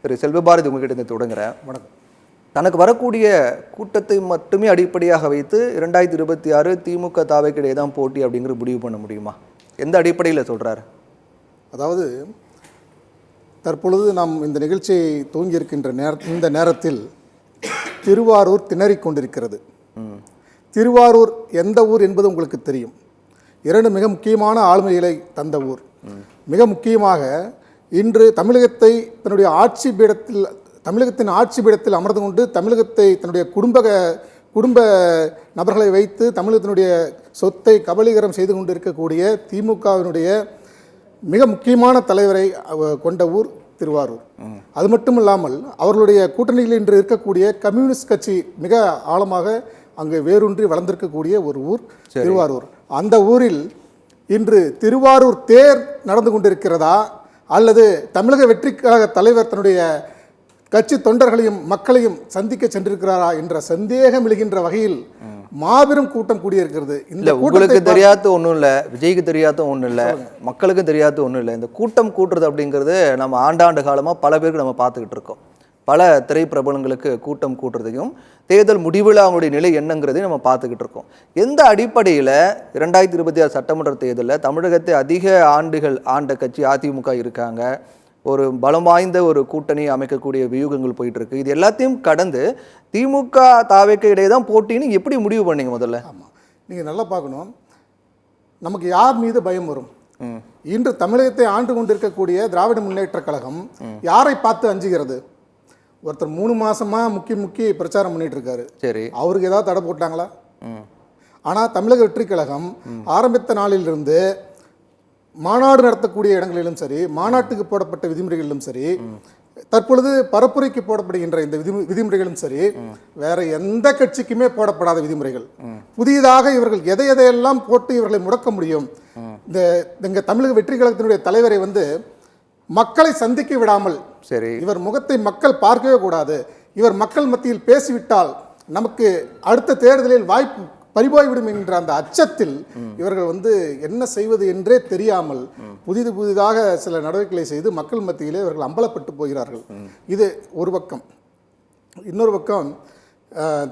திரு செல்வபாரதி உங்ககிட்ட இருந்து தொடங்குறேன். வணக்கம். தனக்கு வரக்கூடிய கூட்டத்தை மட்டுமே அடிப்படையாக வைத்து 2026 திமுக தாவேக்கிடையே தான் போட்டி அப்படிங்கிற முடிவு பண்ண முடியுமா? எந்த அடிப்படையில் சொல்றாரு? அதாவது தற்பொழுது நாம் இந்த நிகழ்ச்சியை துவங்கியிருக்கின்ற இந்த நேரத்தில் திருவாரூர் திணறிக் கொண்டிருக்கிறது. திருவாரூர் எந்த ஊர் என்பது உங்களுக்கு தெரியும். 2 மிக முக்கியமான ஆளுமைகளை தந்த ஊர். மிக முக்கியமாக இன்று தமிழகத்தை தன்னுடைய தமிழகத்தின் ஆட்சி பீடத்தில் அமர்ந்து கொண்டு தமிழகத்தை தன்னுடைய குடும்ப நபர்களை வைத்து தமிழகத்தினுடைய சொத்தை கபலீகரம் செய்து கொண்டு இருக்கக்கூடிய திமுகவினுடைய மிக முக்கியமான தலைவரை கொண்ட ஊர் திருவாரூர். அது மட்டும் இல்லாமல் அவர்களுடைய கூட்டணியில் இன்று இருக்கக்கூடிய கம்யூனிஸ்ட் கட்சி மிக ஆழமாக அங்கு வேரூன்றி வளர்ந்திருக்கக்கூடிய ஒரு ஊர் திருவாரூர். அந்த ஊரில் இன்று திருவாரூர் தேர் நடந்து கொண்டிருக்கிறதா அல்லது தமிழக வெற்றி கழக தலைவர் தன்னுடைய கட்சி தொண்டர்களையும் மக்களையும் சந்திக்க சென்றிருக்கிறாரா என்ற சந்தேகம் எழுகின்ற வகையில் மாபெரும் கூட்டம் கூடியிருக்கிறது. இந்த உங்களுக்கு தெரியாத ஒன்றும் இல்லை, விஜய்க்கு தெரியாத ஒன்றும் இல்லை, மக்களுக்கும் தெரியாத ஒன்றும் இல்லை. இந்த கூட்டம் கூட்டுறது அப்படிங்கிறது நம்ம ஆண்டாண்டு காலமாக பல பேருக்கு நம்ம பார்த்துக்கிட்டு இருக்கோம். பல திரைப்பிரபலங்களுக்கு கூட்டம் கூட்டுறதையும் தேர்தல் முடிவில் அவங்களுடைய நிலை என்னங்கிறதையும் நம்ம பார்த்துக்கிட்டு இருக்கோம். எந்த அடிப்படையில் 2026 சட்டமன்ற தேர்தலில் தமிழகத்தை அதிக ஆண்டுகள் ஆண்ட கட்சி அதிமுக இருக்காங்க, ஒரு பலம் வாய்ந்த ஒரு கூட்டணி அமைக்கக்கூடிய வியூகங்கள் போயிட்டு இருக்கு, இது எல்லாத்தையும் கடந்து திமுக தாவேக்கு இடையே தான் போட்டின்னு எப்படி முடிவு பண்ணீங்க முதல்ல? ஆமாம், நீங்கள் நல்லா பார்க்கணும். நமக்கு யார் மீது பயம் வரும்? இன்று தமிழகத்தை ஆண்டு கொண்டிருக்கக்கூடிய திராவிட முன்னேற்ற கழகம் யாரை பார்த்து அஞ்சுகிறது? ஒருத்தர் 3 மாசமா முக்கி பிரச்சாரம் பண்ணிட்டு இருக்காரு. சரி, அவருக்கு ஏதாவது தடை போட்டாங்களா? ஆனால் தமிழக வெற்றி கழகம் ஆரம்பித்த நாளிலிருந்து மாநாடு நடத்தக்கூடிய இடங்களிலும் சரி, மாநாட்டுக்கு போடப்பட்ட விதிமுறைகளிலும் சரி, தற்பொழுது பரப்புரைக்கு போடப்படுகின்ற இந்த விதிமுறைகளும் சரி, வேற எந்த கட்சிக்குமே போடப்படாத விதிமுறைகள். புதியதாக இவர்கள் எதையெல்லாம் போட்டு இவர்களை முடக்க முடியும்? இந்த தமிழக வெற்றி கழகத்தினுடைய தலைவரை மக்களை சந்திக்க விடாமல், சரி, இவர் முகத்தை மக்கள் பார்க்கவே கூடாது, இவர் மக்கள் மத்தியில் பேசிவிட்டால் நமக்கு அடுத்த தேர்தலில் வாய்ப்பு பறிபோய்விடும் என்ற அந்த அச்சத்தில் இவர்கள் என்ன செய்வது என்றே தெரியாமல் புதிதாக சில நடவடிக்கைகளை செய்து மக்கள் மத்தியிலே இவர்கள் அம்பலப்பட்டு போகிறார்கள். இது ஒரு பக்கம். இன்னொரு பக்கம்,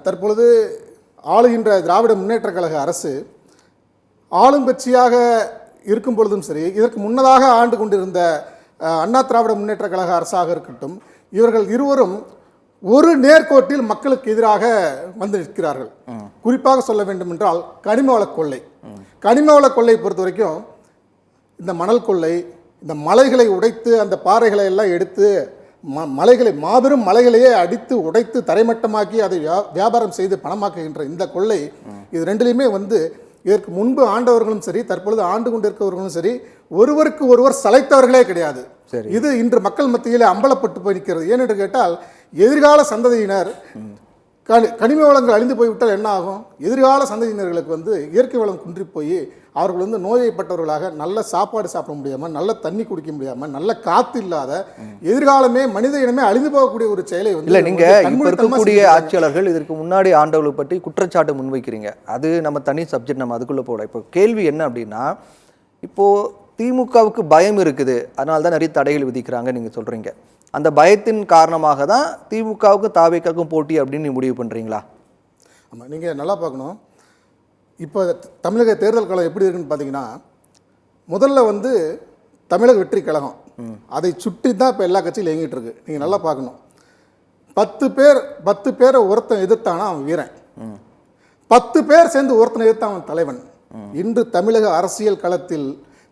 தற்பொழுது ஆளுகின்ற திராவிட முன்னேற்ற கழக அரசு ஆளுங்கட்சியாக இருக்கும் பொழுதும் சரி, இதற்கு முன்னதாக ஆண்டு கொண்டிருந்த அண்ணா திராவிட முன்னேற்ற கழக அரசாக இருக்கட்டும், இவர்கள் இருவரும் ஒரு நேர்கோட்டில் மக்களுக்கு எதிராக வந்து நிற்கிறார்கள். குறிப்பாக சொல்ல வேண்டும் என்றால் கனிம வள கொள்ளை. கனிம வள கொள்ளை பொறுத்த வரைக்கும் இந்த மணல் கொள்ளை, இந்த மலைகளை உடைத்து அந்த பாறைகளை எல்லாம் எடுத்து மலைகளை மாபெரும் மலைகளையே அடித்து உடைத்து தரைமட்டமாக்கி அதை வியாபாரம் செய்து பணமாக்குகின்ற இந்த கொள்ளை, இது ரெண்டுலையுமே இதற்கு முன்பு ஆண்டவர்களும் சரி, தற்பொழுது ஆண்டு கொண்டிருக்கவர்களும் சரி, ஒருவருக்கு ஒருவர் சளைத்தவர்களே கிடையாது. இது இன்று மக்கள் மத்தியிலே அம்பலப்பட்டு போயிருக்கிறது. ஏனென்று கேட்டால், எதிர்கால சந்ததியினர் கனிம வளங்கள் அழிந்து போய்விட்டால் என்ன ஆகும்? எதிர்கால சந்ததியினர்களுக்கு இயற்கை வளம் குன்றி போய் அவர்கள் நோயைப்பட்டவர்களாக நல்ல சாப்பாடு சாப்பிட முடியாமல், நல்ல தண்ணி குடிக்க முடியாமல், நல்ல காத்து இல்லாத எதிர்காலமே மனித இனமே அழிந்து போகக்கூடிய ஒரு செயலை இல்லை. நீங்க இப்ப இருக்கக்கூடிய ஆட்சியாளர்கள் இதற்கு முன்னாடி ஆண்டவர்களை பற்றி குற்றச்சாட்டு முன்வைக்கிறீங்க. அது நம்ம தனி சப்ஜெக்ட், நம்ம அதுக்குள்ள போட. இப்போ கேள்வி என்ன அப்படின்னா, இப்போ திமுகவுக்கு பயம் இருக்குது, அதனால தான் நிறைய தடைகள் விதிக்கிறாங்க நீங்க சொல்றீங்க. அந்த பயத்தின் காரணமாக தான் திமுகவுக்கு தாவேக்காவுக்கும் போட்டி அப்படின்னு நீ முடிவு பண்ணுறீங்களா? ஆமாம், நீங்கள் நல்லா பார்க்கணும். இப்போ தமிழக தேர்தல் காலம் எப்படி இருக்குன்னு பார்த்தீங்கன்னா, முதல்ல தமிழக வெற்றி கழகம் அதை சுற்றி தான் இப்போ எல்லா கட்சியிலும் இயங்கிட்டு இருக்கு. நீங்கள் நல்லா பார்க்கணும். 10 பேரை ஒருத்தன் எதிர்த்தானா அவன் வீரன், 10 பேர் சேர்ந்து ஒருத்தனை எதிர்த்தான் அவன் தலைவன். இன்று தமிழக அரசியல் களத்தில்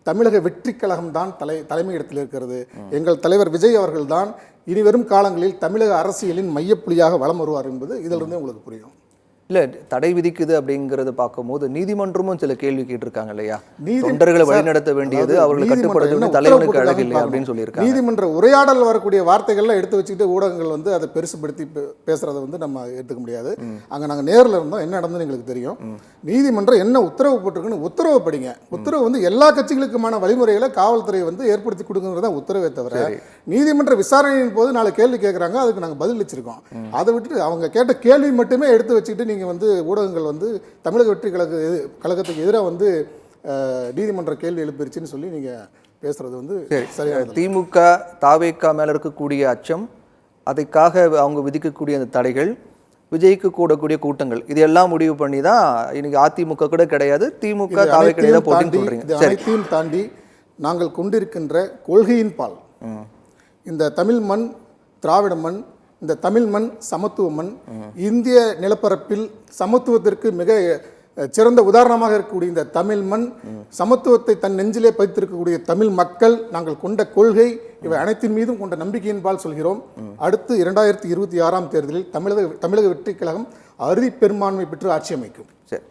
தமிழக வெற்றி கழகம் தான் தலைமை இடத்தில் இருக்கிறது. எங்கள் தலைவர் விஜய் அவர்கள் தான் இனி வரும் காலங்களில் தமிழக அரசியலின் மையப்புள்ளியாக வலம் வருவார் என்பது இதிலிருந்தே உங்களுக்கு புரியும். இல்லை, தடை விதிக்குது அப்படிங்கிறத பார்க்கும்போது நீதிமன்றமும் சில கேள்வி கேட்டிருக்காங்க இல்லையா? தொண்டர்களை வழிநடத்த வேண்டியது அவர்களுக்கு கட்டுப்படுத்த தலைவனுக்கு அழகு இல்லை அப்படின்னு சொல்லியிருக்காங்க. நீதிமன்ற உரையாடல் வரக்கூடிய வார்த்தைகள்லாம் எடுத்து வச்சுக்கிட்டு ஊடகங்கள் அதை பெருசுபடுத்தி பேசுறதை நம்ம எடுத்துக்க முடியாது. அங்கே நாங்கள் நேரில் இருந்தோம், என்ன நடந்ததுன்னு எங்களுக்கு தெரியும். நீதிமன்றம் என்ன உத்தரவு போட்டிருக்குன்னு உத்தரவு படிங்க. உத்தரவு எல்லா கட்சிகளுக்குமான வழிமுறைகளை காவல்துறை ஏற்படுத்தி கொடுக்குங்கிறத உத்தரவே தவிர, நீதிமன்ற விசாரணையின் போது 4 கேள்வி கேட்குறாங்க, அதுக்கு நாங்கள் பதில் வச்சிருக்கோம். அதை விட்டுட்டு அவங்க கேட்ட கேள்வி மட்டுமே எடுத்து வச்சுக்கிட்டு ஊடகங்கள் தமிழக வெற்றி கழகத்துக்கு எதிராக நீதிமன்ற கேள்வி எழுப்பிருச்சுன்னு சொல்லி நீங்க பேசுறது சரியான. திமுக தாவேக்கா மேல இருக்கக்கூடிய அச்சம் அதுக்காக அவங்க விதிக்கக்கூடிய அந்த தடைகள், விஜய்க்கு கூடக்கூடிய கூட்டங்கள், இது எல்லாம் முடிவு பண்ணி தான் இன்னைக்கு அதிமுக கூட கிடையாது, திமுக இது தாவே கிடையாது அனைத்தையும் போட்டின்னு தாண்டி, சொல்றீங்க. இது சரி. அனைத்தையும் தாண்டி நாங்கள் கொண்டிருக்கின்ற கொள்கையின் பால் இந்த தமிழ் மண் திராவிட மண், இந்த தமிழ் மண் சமத்துவ மண், இந்திய நிலப்பரப்பில் சமத்துவத்திற்கு மிக சிறந்த உதாரணமாக இருக்கக்கூடிய இந்த தமிழ் மண், சமத்துவத்தை தன் நெஞ்சிலே பதித்திருக்கக்கூடிய தமிழ் மக்கள், நாங்கள் கொண்ட கொள்கை, இவை அனைத்தின் மீதும் கொண்ட நம்பிக்கையின்பால் சொல்கிறோம். அடுத்து 2026 தேர்தலில் தமிழக வெற்றி கழகம் அறுதி பெரும்பான்மை பெற்று ஆட்சி அமைக்கும். சரி.